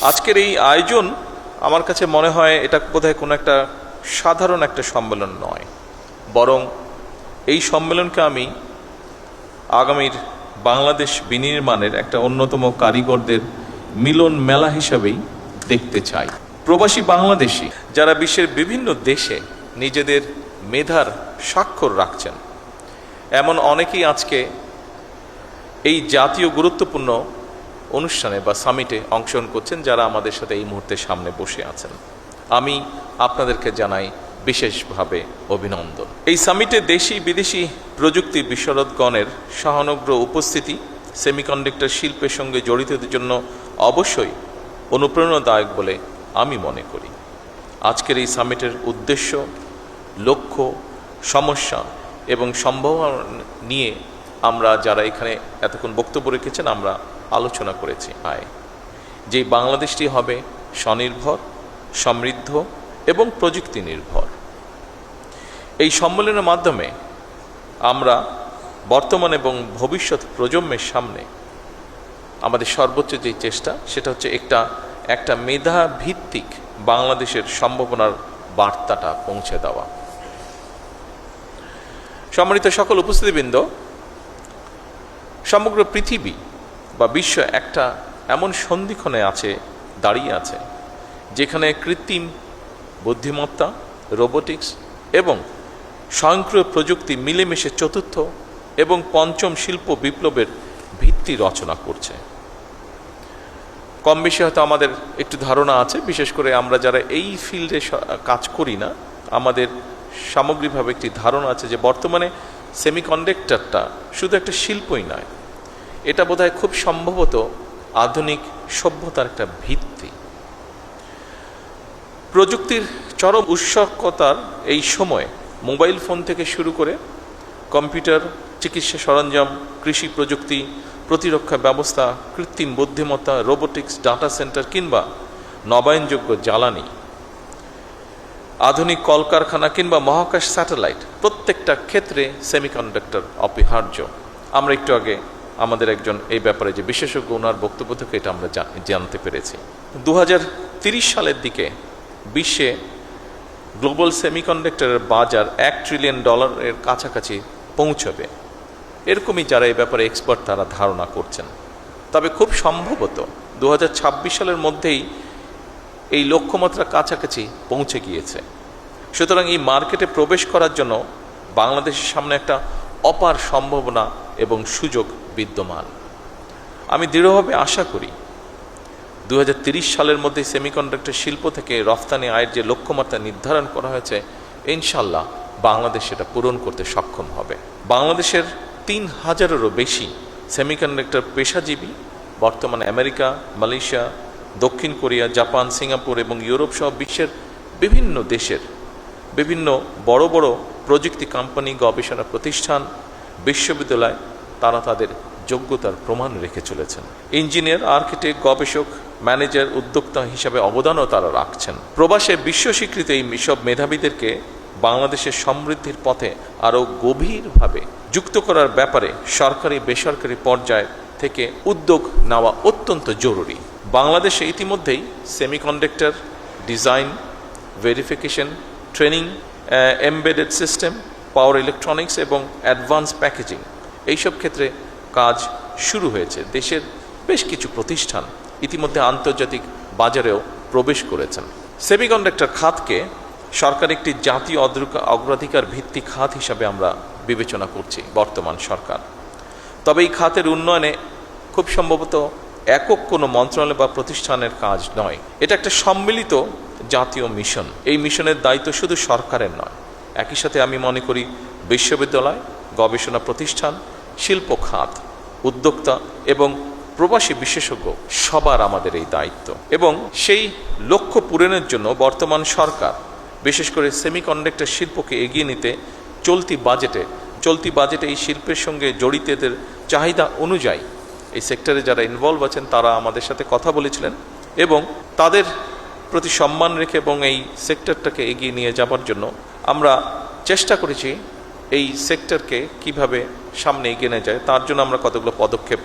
আজকের এই আয়োজন আমার কাছে মনে হয় এটা বোধহয় কোনো একটা সাধারণ একটা সম্মেলন নয়, বরং এই সম্মেলনকে আমি আগামীর বাংলাদেশ বিনির্মাণের একটা অন্যতম কারিগরদের মিলন মেলা হিসাবেই দেখতে চাই। প্রবাসী বাংলাদেশি যারা বিশ্বের বিভিন্ন দেশে নিজেদের মেধার স্বাক্ষর রাখছেন, এমন অনেকেই আজকে এই জাতীয় গুরুত্বপূর্ণ অনুষ্ঠানে বা সামিটে অংশগ্রহণ করছেন, যারা আমাদের সাথে এই মুহূর্তে সামনে বসে আছেন। আমি আপনাদেরকে জানাই বিশেষভাবে অভিনন্দন। এই সামিটে দেশি বিদেশি প্রযুক্তি বিশারদগণের সহানুগ্রহ উপস্থিতি সেমিকন্ডাক্টর শিল্পের সঙ্গে জড়িতদের জন্য অবশ্যই অনুপ্রেরণাদায়ক বলে আমি মনে করি। আজকের এই সামিটের উদ্দেশ্য, লক্ষ্য, সমস্যা এবং সম্ভাবনা নিয়ে আমরা যারা এখানে এতক্ষণ বক্তব্য রেখেছেন আমরা আলোচনা করেছি। যে বাংলাদেশটি হবে স্বনির্ভর, সমৃদ্ধ এবং প্রযুক্তি নির্ভর। এই সম্মেলনের মাধ্যমে আমরা বর্তমান এবং ভবিষ্যৎ প্রজন্মের সামনে আমাদের সর্বোচ্চ যে চেষ্টা, সেটা হচ্ছে একটা মেধা ভিত্তিক বাংলাদেশের সম্ভাবনার বার্তাটা পৌঁছে দেওয়া। সম্মানিত সকল উপস্থিতিবৃন্দ, সমগ্র পৃথিবী বা বিশ্ব একটা এমন সন্ধিক্ষণে দাঁড়িয়ে আছে যেখানে কৃত্রিম বুদ্ধিমত্তা, রোবোটিক্স এবং স্বয়ংক্রিয় প্রযুক্তি মিলেমিশে চতুর্থ এবং পঞ্চম শিল্প বিপ্লবের ভিত্তি রচনা করছে। কম বেশি হয়তো আমাদের একটু ধারণা আছে, বিশেষ করে আমরা যারা এই ফিল্ডে কাজ করি না, আমাদের সামগ্রিকভাবে একটি ধারণা আছে যে বর্তমানে সেমিকন্ডাক্টরটা শুধু একটা শিল্পই নয়, এটা বোধহয় খুব সম্ভবত আধুনিক সভ্যতার একটা ভিত্তি। প্রযুক্তির চরম উৎসুকতার এই সময়ে মোবাইল ফোন থেকে শুরু করে কম্পিউটার, চিকিৎসা সরঞ্জাম, কৃষি প্রযুক্তি, প্রতিরক্ষা ব্যবস্থা, কৃত্রিম বুদ্ধিমত্তা, রোবোটিক্স, ডাটা সেন্টার কিংবা নবায়নযোগ্য জ্বালানি, আধুনিক কলকারখানা কিংবা মহাকাশ স্যাটেলাইট, প্রত্যেকটা ক্ষেত্রে সেমিকন্ডাক্টর অপরিহার্য। আমরা একটু আগে আমাদের একজন এই ব্যাপারে যে বিশেষজ্ঞ, ওনার বক্তব্য থেকে এটা আমরা জানতে পেরেছি। 2030 সালের দিকে বিশ্বে গ্লোবাল সেমিকন্ডাক্টরের বাজার $1 ট্রিলিয়ন কাছাকাছি পৌঁছবে, এরকমই যারা এই ব্যাপারে এক্সপার্ট তারা ধারণা করছেন। তবে খুব সম্ভবত 2026 সালের মধ্যেই এই লক্ষ্যমাত্রা কাছাকাছি পৌঁছে গিয়েছে। সুতরাং এই মার্কেটে প্রবেশ করার জন্য বাংলাদেশের সামনে একটা অপার সম্ভাবনা এবং সুযোগ বিদ্যমান। আমি দৃঢ়ভাবে আশা করি 2030 সালের মধ্যে সেমিকন্ডাক্টর শিল্প থেকে রফতানি আয়ের যে লক্ষ্যমাত্রা নির্ধারণ করা হয়েছে, ইনশাল্লাহ বাংলাদেশ সেটা পূরণ করতে সক্ষম হবে। বাংলাদেশের 3000-এরও বেশি সেমিকন্ডাক্টর পেশাজীবী বর্তমানে আমেরিকা, মালয়েশিয়া, দক্ষিণ কোরিয়া, জাপান, সিঙ্গাপুর এবং ইউরোপ সহ বিশ্বের বিভিন্ন দেশের বিভিন্ন বড় বড় প্রযুক্তি কোম্পানি, গবেষণা প্রতিষ্ঠান, বিশ্ববিদ্যালয় তারা তাদের যোগ্যতার প্রমাণ রেখে চলেছেন। ইঞ্জিনিয়ার, আর্কিটেক্ট, গবেষক, ম্যানেজার, উদ্যোক্তা হিসাবে অবদানও তারা রাখছেন। প্রবাসে বিশ্ব স্বীকৃত এই সব মেধাবীদেরকে বাংলাদেশের সমৃদ্ধির পথে আরও গভীরভাবে যুক্ত করার ব্যাপারে সরকারি বেসরকারি পর্যায় থেকে উদ্যোগ নেওয়া অত্যন্ত জরুরি। বাংলাদেশে ইতিমধ্যেই semiconductor design, verification, training, embedded system, power electronics এবং অ্যাডভান্স প্যাকেজিং এইসব ক্ষেত্রে কাজ শুরু হয়েছে। দেশের বেশ কিছু প্রতিষ্ঠান ইতিমধ্যে আন্তর্জাতিক বাজারেও প্রবেশ করেছেন। সেমিকন্ডাক্টর খাতকে সরকার একটি জাতীয় অগ্রাধিকার ভিত্তিক খাত হিসাবে আমরা বিবেচনা করছি বর্তমান সরকার। তবে এই খাতের উন্নয়নে খুব সম্ভবত একক কোনো মন্ত্রণালয় বা প্রতিষ্ঠানের কাজ নয়, এটা একটা সম্মিলিত জাতীয় মিশন। এই মিশনের দায়িত্ব শুধু সরকারের নয়, একই সাথে আমি মনে করি বিশ্ববিদ্যালয়, গবেষণা প্রতিষ্ঠান, শিল্প খাত, উদ্যোক্তা এবং প্রবাসী বিশেষজ্ঞ সবার আমাদের এই দায়িত্ব। এবং সেই লক্ষ্য পূরণের জন্য বর্তমান সরকার বিশেষ করে সেমিকন্ডাক্টর শিল্পকে এগিয়ে নিতে চলতি বাজেটে এই শিল্পের সঙ্গে জড়িতদের চাহিদা অনুযায়ী এই সেক্টরে যারা ইনভলভ আছেন তারা আমাদের সাথে কথা বলেছিলেন এবং তাদের প্রতি সম্মান রেখে এবং এই সেক্টরটাকে এগিয়ে নিয়ে যাবার জন্য আমরা চেষ্টা করেছি এই সেক্টরকে কিভাবে সামনে এগিয়ে নিয়ে যায় তার জন্য আমরা কতগুলো পদক্ষেপ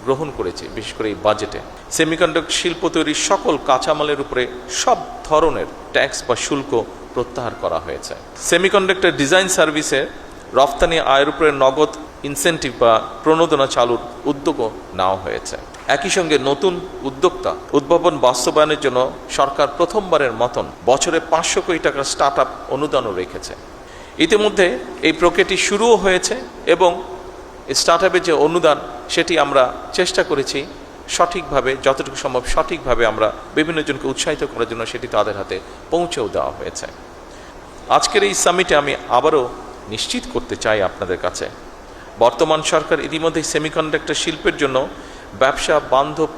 গ্রহণ করেছে, বিশেষ করে এই বাজেটে সেমিকন্ডাক্টর শিল্প তৈরির সকল কাঁচামালের উপরে সব ধরনের ট্যাক্স বা শুল্ক প্রত্যাহার করা হয়েছে। সেমিকন্ডাক্টর ডিজাইন সার্ভিসে রফতানি আয়ের উপরে নগদ ইনসেন্টিভ বা প্রণোদনা চালুর উদ্যোগও নেওয়া হয়েছে। একই সঙ্গে নতুন উদ্ভাবন বাস্তবায়নের জন্য সরকার প্রথমবারের মতন বছরে 500 কোটি টাকার স্টার্ট আপ অনুদানও রেখেছে। ইতিমধ্যে এই প্রক্রিয়াটি শুরুও হয়েছে এবং স্টার্ট আপের যে অনুদান সেটি আমরা চেষ্টা করেছি সঠিকভাবে, যতটুকু সম্ভব সঠিকভাবে আমরা বিভিন্ন জনকে উৎসাহিত করার জন্য সেটি তাদের হাতে পৌঁছেও দেওয়া হয়েছে। আজকের এই সামিটে আমি আবারও নিশ্চিত করতে চাই আপনাদের কাছে, বর্তমান সরকার ইতিমধ্যে সেমিকন্ডাক্টর শিল্পের জন্য ব্যবসা বান্ধব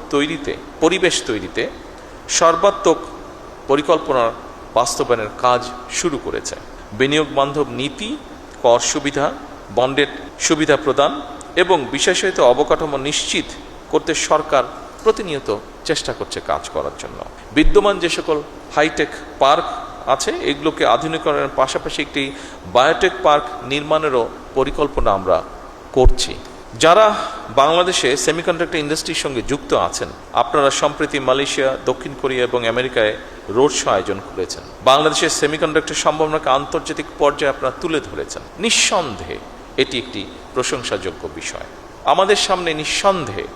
পরিবেশ তৈরিতে সর্বাত্মক পরিকল্পনার বাস্তবায়নের কাজ শুরু করেছে। বিনিয়োগ বান্ধব নীতি, কর সুবিধা, বন্ডের সুবিধা প্রদান এবং বিশেষায়িত অবকাঠামো নিশ্চিত করতে সরকার প্রতিনিয়ত চেষ্টা করছে কাজ করার জন্য। বিদ্যমান যে সকল হাইটেক পার্ক আছে এগুলোকে আধুনিকরণের পাশাপাশি একটি বায়োটেক পার্ক নির্মাণেরও পরিকল্পনা আমরা করছি। যারা বাংলাদেশে সেমিকন্ডাক্টর ইন্ডাস্ট্রির সঙ্গে যুক্ত আছেন, আপনারা সম্প্রতি মালয়েশিয়া, দক্ষিণ কোরিয়া এবং আমেরিকায় রোড শো আয়োজন করেছেন। বাংলাদেশের সেমিকন্ডাক্টর সম্ভাবনাকে আন্তর্জাতিক পর্যায়ে আপনারা তুলে ধরেছেন। নিঃসন্দেহে এটি একটি প্রশংসাযোগ্য বিষয়। আমাদের সামনে নিঃসন্দেহে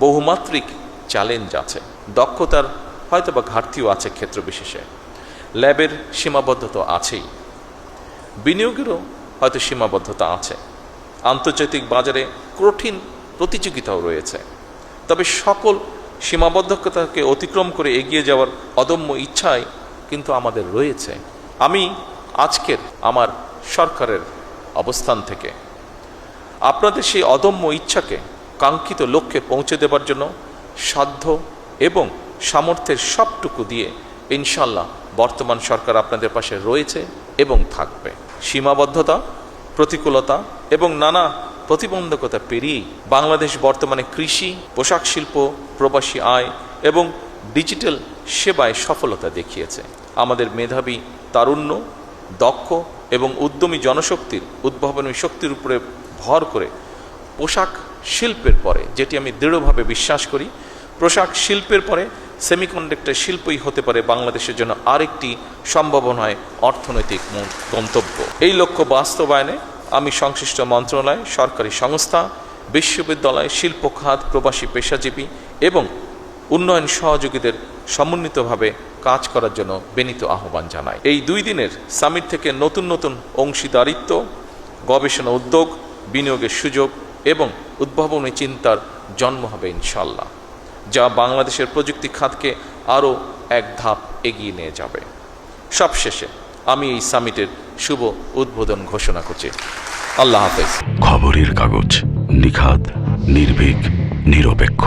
বহুমাত্রিক চ্যালেঞ্জ আছে, দক্ষতার হয়তোবা ঘাটতিও আছে ক্ষেত্র বিশেষে, ল্যাবের সীমাবদ্ধতা আছেই, বিনিয়োগেরও হয়তো সীমাবদ্ধতা আছে, আন্তর্জাতিক বাজারে কঠিন প্রতিযোগিতাও রয়েছে। তবে সকল সীমাবদ্ধতাকে অতিক্রম করে এগিয়ে যাওয়ার অদম্য ইচ্ছাই কিন্তু আমাদের রয়েছে। আমি আজকের আমার সরকারের অবস্থান থেকে আপনাদের সেই অদম্য ইচ্ছাকে কাঙ্ক্ষিত লক্ষ্যে পৌঁছে দেবার জন্য সাধ্য এবং সামর্থ্যের সবটুকু দিয়ে ইনশাল্লাহ বর্তমান সরকার আপনাদের পাশে রয়েছে এবং থাকবে। সীমাবদ্ধতা, প্রতিকূলতা এবং নানা প্রতিবন্ধকতা পেরিয়েই বাংলাদেশ বর্তমানে কৃষি, পোশাক শিল্প, প্রবাসী আয় এবং ডিজিটাল সেবায় সফলতা দেখিয়েছে। আমাদের মেধাবী, তারুণ্য, দক্ষ এবং উদ্যমী জনশক্তির উদ্ভাবনী শক্তির উপরে ভর করে পোশাক শিল্পের পরে, যেটি আমি দৃঢ়ভাবে বিশ্বাস করি, পোশাক শিল্পের পরে সেমিকন্ডাক্টর শিল্পই হতে পারে বাংলাদেশের জন্য আরেকটি সম্ভাবনায় অর্থনৈতিক গন্তব্য। এই লক্ষ্য বাস্তবায়নে আমি সংশ্লিষ্ট মন্ত্রণালয়, সরকারি সংস্থা, বিশ্ববিদ্যালয়, শিল্প খাত, প্রবাসী পেশাজীবী এবং উন্নয়ন সহযোগীদের সমন্বিতভাবে কাজ করার জন্য বিনীত আহ্বান জানাই। এই 2 দিনের সামিট থেকে নতুন নতুন অংশীদারিত্ব, গবেষণা উদ্যোগ, বিনিয়োগের সুযোগ এবং উদ্ভাবনী চিন্তার জন্ম হবে ইনশাল্লাহ, যা বাংলাদেশের প্রযুক্তি খাতকে আরও এক ধাপ এগিয়ে নিয়ে যাবে। সবশেষে আমি এই সামিটের শুভ উদ্বোধন ঘোষণা করছি। আল্লাহ হাফেজ। খবরের কাগজ, নিখাত, নির্ভীক, নিরপেক্ষ।